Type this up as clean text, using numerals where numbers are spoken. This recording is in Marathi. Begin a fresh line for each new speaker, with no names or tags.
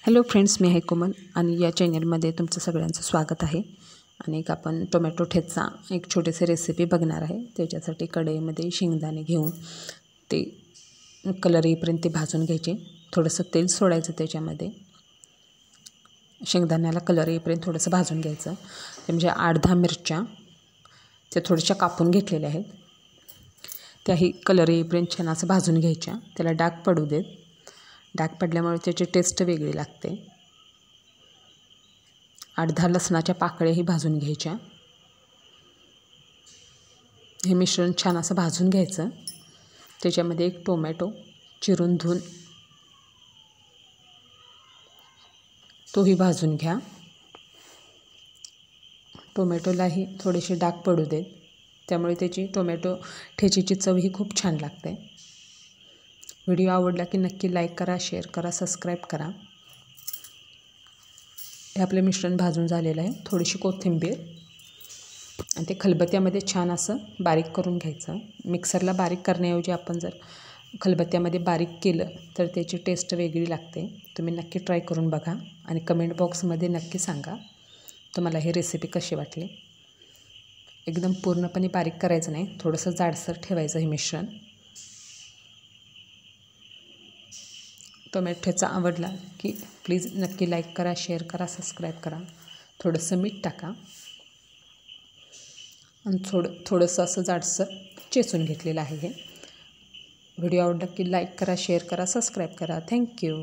हॅलो फ्रेंड्स, मी आहे कोमल आणि या चॅनलमध्ये तुमचं सगळ्यांचं स्वागत आहे. आणि एक आपण टोमॅटो ठेचा एक छोटीशी रेसिपी बघणार आहे. त्याच्यासाठी कढईमध्ये शेंगदाणे घेऊन ते कलर येईपर्यंत ते भाजून घ्यायचे. थोडंसं तेल सोडायचं त्याच्यामध्ये. शेंगदाण्याला कलर येईपर्यंत थोडंसं भाजून घ्यायचं. ते म्हणजे 8-10 मिरच्या त्या थोड्याशा कापून घेतलेल्या आहेत. त्याही कलर येईपर्यंत छान असं भाजून घ्यायच्या. त्याला डाग पडू देत. डाग पडल्यामुळे त्याची टेस्ट वेगळी लागते. 8-10 लसणाच्या पाकळ्याही भाजून घ्यायच्या. हे मिश्रण छान असं भाजून घ्यायचं. त्याच्यामध्ये एक टोमॅटो चिरून धुवून तोही भाजून घ्या. टोमॅटोलाही थोडेसे डाग पडू देत. त्यामुळे त्याची टोमॅटो ठेचीची चवही खूप छान लागते. व्हिडिओ आवडला की नक्की लाईक करा, शेअर करा, सबस्क्राईब करा. हे आपले मिश्रण भाजून झालेलं आहे. थोडीशी कोथिंबीर आणि ते खलबत्त्यामध्ये छान असं बारीक करून घ्यायचं. मिक्सरला बारीक करण्याऐवजी आपण जर खलबत्त्यामध्ये बारीक केलं तर त्याची टेस्ट वेगळी लागते. तुम्ही नक्की ट्राय करून बघा आणि कमेंट बॉक्समध्ये नक्की सांगा तुम्हाला ही रेसिपी कशी वाटली. एकदम पूर्णपणे बारीक करायचं नाही, थोडंसं जाडसर ठेवायचं हे मिश्रण. टोमॅटो ठेचा आवडला की प्लीज नक्की लाईक करा, शेअर करा, सबस्क्राईब करा. थोडंसं मीठ टाका आणि थोडंसं असं जाडसर चेचून घेतलेलं आहे हे. व्हिडिओ आवडला की लाईक करा, शेअर करा, सबस्क्राईब करा. थँक्यू.